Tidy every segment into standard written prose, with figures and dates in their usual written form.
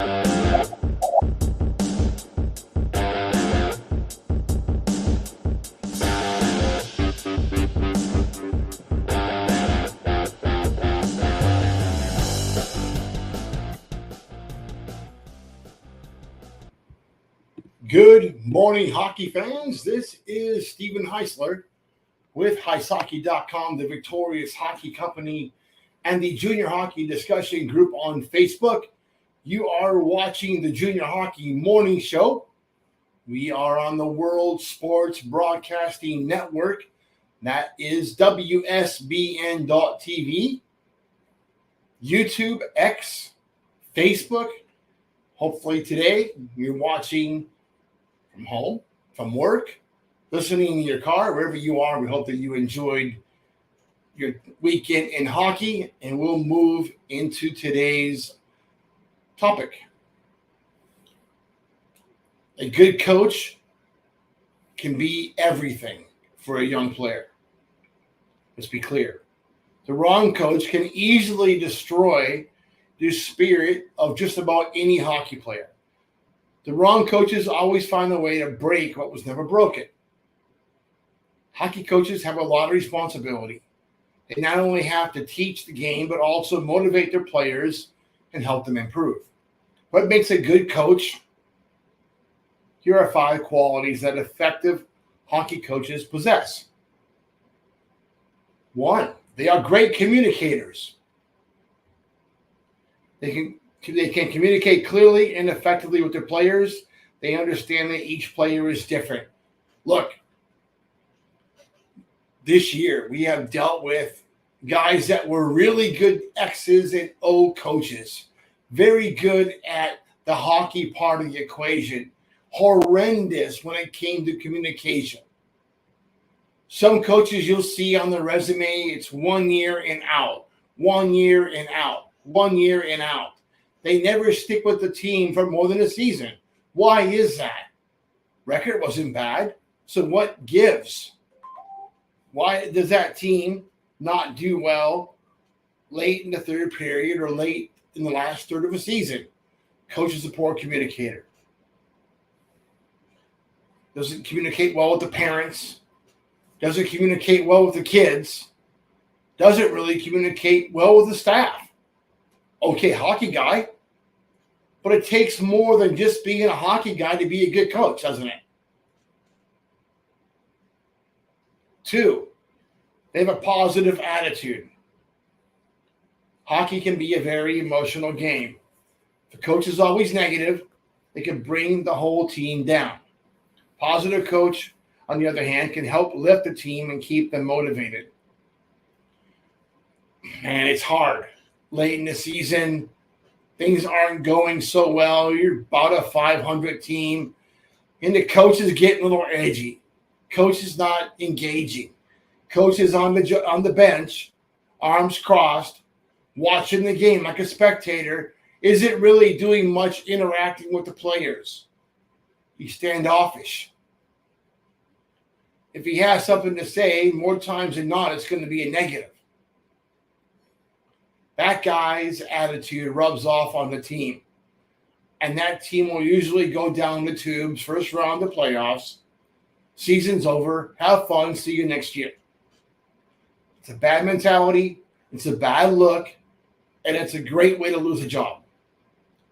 Good morning, hockey fans. This is Stephen Heisler with HeisHockey.com, the Victorious Hockey Company, and the Junior Hockey Discussion Group on Facebook. You are watching the Junior Hockey Morning Show. We are on the World Sports Broadcasting Network. That is WSBN.TV, YouTube, X, Facebook. Hopefully today you're watching from home, from work, listening in your car, wherever you are. We hope that you enjoyed your weekend in hockey, and we'll move into today's topic. A good coach can be everything for a young player. Let's be clear. The wrong coach can easily destroy the spirit of just about any hockey player. The wrong coaches always find a way to break what was never broken. Hockey coaches have a lot of responsibility. They not only have to teach the game, but also motivate their players and help them improve. What makes a good coach? Here are 5 qualities that effective hockey coaches possess. 1, they are great communicators. They can communicate clearly and effectively with their players. They understand that each player is different. Look, this year we have dealt with guys that were really good X's and O coaches, very good at the hockey part of the equation, horrendous when it came to communication. Some coaches you'll see on the resume, it's 1 year and out, 1 year and out, 1 year and out. They never stick with the team for more than a season. Why is that? Record wasn't bad. So what gives? Why does that team not do well late in the third period or late in the last third of a season? Coach is a poor communicator. Doesn't communicate well with the parents. Doesn't communicate well with the kids. Doesn't really communicate well with the staff. Okay, hockey guy, but it takes more than just being a hockey guy to be a good coach, doesn't it? 2, they have a positive attitude. Hockey can be a very emotional game. If the coach is always negative, they can bring the whole team down. Positive coach, on the other hand, can help lift the team and keep them motivated. Man, it's hard. Late in the season, things aren't going so well. You're about a 500 team, and the coach is getting a little edgy. Coach is not engaging. Coach is on the bench, arms crossed, watching the game like a spectator. Isn't really doing much interacting with the players. He's standoffish. If he has something to say, more times than not, it's going to be a negative. That guy's attitude rubs off on the team. And that team will usually go down the tubes, first round of playoffs. Season's over. Have fun. See you next year. It's a bad mentality. It's a bad look. And it's a great way to lose a job.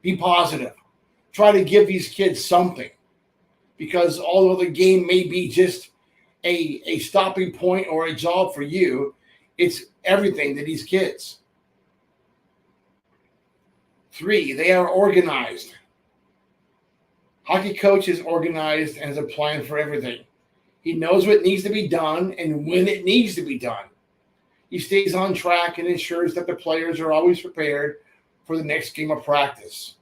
Be positive. Try to give these kids something. Because although the game may be just a stopping point or a job for you, it's everything to these kids. 3, they are organized. Hockey coach is organized and has a plan for everything. He knows what needs to be done and when it needs to be done. He stays on track and ensures that the players are always prepared for the next game of practice.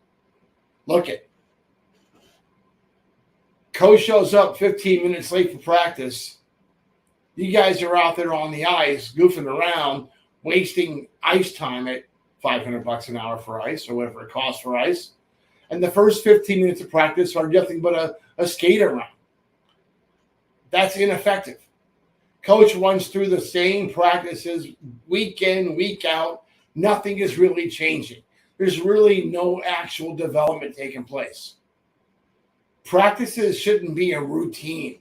Look it. Coach shows up 15 minutes late for practice. You guys are out there on the ice goofing around, wasting ice time at $500 an hour for ice or whatever it costs for ice. And the first 15 minutes of practice are nothing but a skate around. That's ineffective. Coach runs through the same practices week in, week out. Nothing is really changing. there's really no actual development taking place. Practices shouldn't be a routine.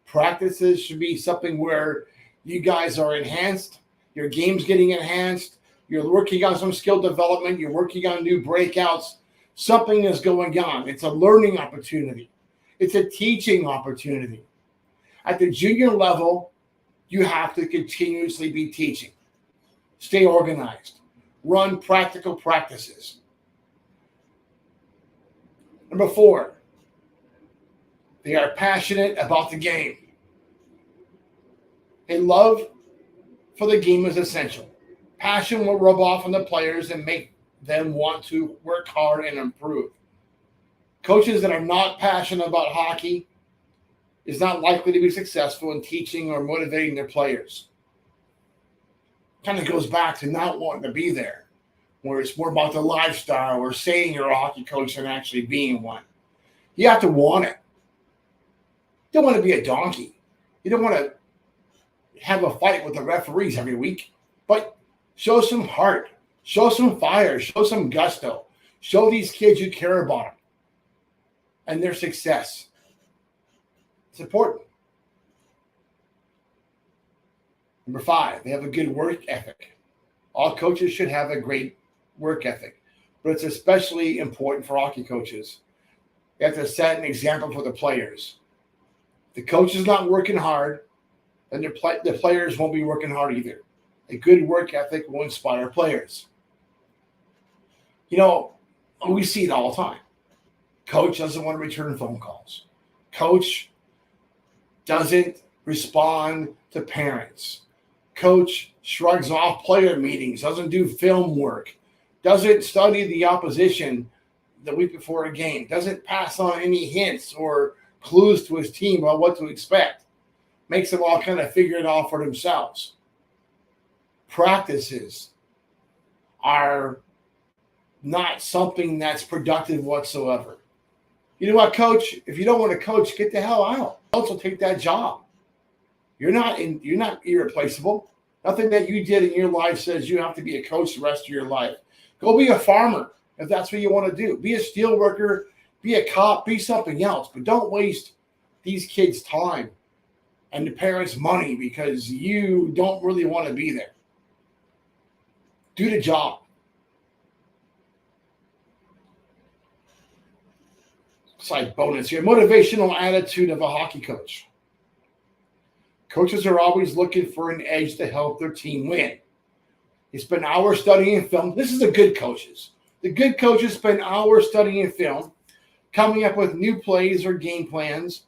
Practices should be something where you guys are enhanced, your game's getting enhanced, you're working on some skill development, you're working on new breakouts. Something is going on. It's a learning opportunity. It's a teaching opportunity. At the junior level, you have to continuously be teaching. Stay organized. Run practical practices. Number 4, they are passionate about the game. A love for the game is essential. Passion will rub off on the players and make them want to work hard and improve. Coaches that are not passionate about hockey is not likely to be successful in teaching or motivating their players. Kind of goes back to not wanting to be there, where it's more about the lifestyle or saying you're a hockey coach than actually being one. You have to want it. You don't want to be a donkey. You don't want to have a fight with the referees every week, but show some heart, show some fire, show some gusto. Show these kids you care about them and their success. It's important. Number 5, they have a good work ethic. All coaches should have a great work ethic, but it's especially important for hockey coaches. They have to set an example for the players. If the coach is not working hard, then the players won't be working hard either. A good work ethic will inspire players. You know, we see it all the time. Coach doesn't want to return phone calls. Coach doesn't respond to parents. Coach shrugs off player meetings, doesn't do film work, doesn't study the opposition the week before a game, doesn't pass on any hints or clues to his team about what to expect. Makes them all kind of figure it out for themselves. Practices are not something that's productive whatsoever. You know what, coach? If you don't want to coach, get the hell out. Else will take that job. You're not irreplaceable. Nothing that you did in your life says you have to be a coach the rest of your life. Go be a farmer if that's what you want to do. Be a steel worker, be a cop, be something else. But don't waste these kids' time and the parents' money because you don't really want to be there. Do the job. Side bonus here. Motivational attitude of a hockey coach. Coaches are always looking for an edge to help their team win. They spend hours studying film. This is the good coaches. The good coaches spend hours studying film, coming up with new plays or game plans,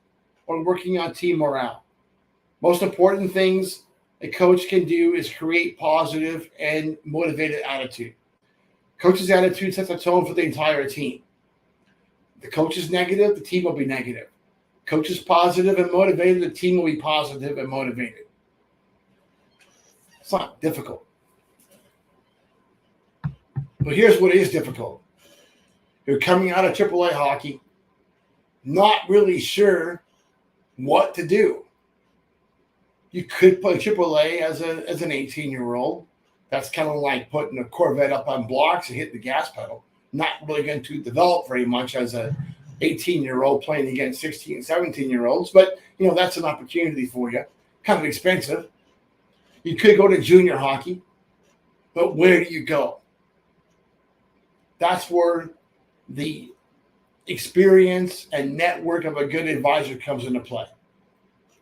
or working on team morale. Most important things a coach can do is create positive and motivated attitude. Coach's attitude sets a tone for the entire team. The coach is negative, the team will be negative. Coach is positive and motivated, the team will be positive and motivated. It's not difficult. But here's what is difficult. You're coming out of AAA hockey, not really sure what to do. You could play AAA as an 18-year-old. That's kind of like putting a Corvette up on blocks and hitting the gas pedal. Not really going to develop very much as a 18-year-old playing against 16 and 17-year-olds. But, you know, that's an opportunity for you. Kind of expensive. You could go to junior hockey. But where do you go? That's where the experience and network of a good advisor comes into play.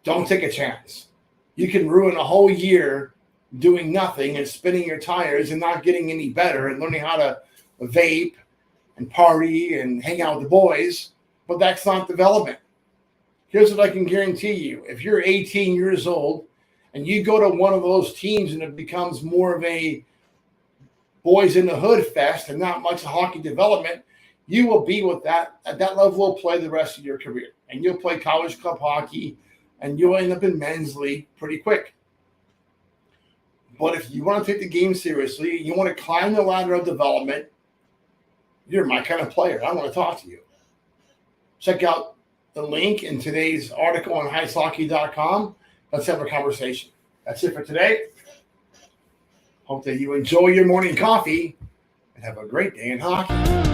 Don't take a chance. You can ruin a whole year doing nothing and spinning your tires and not getting any better and learning how to vape and party and hang out with the boys, but that's not development. Here's what I can guarantee you. If you're 18 years old and you go to one of those teams and it becomes more of a boys in the hood fest and not much hockey development, you will be with that at that level of play the rest of your career. And you'll play college club hockey and you'll end up in men's league pretty quick. But if you want to take the game seriously, you want to climb the ladder of development, you're my kind of player. I want to talk to you. Check out the link in today's article on heishockey.com. Let's have a conversation. That's it for today. Hope that you enjoy your morning coffee and have a great day in hockey.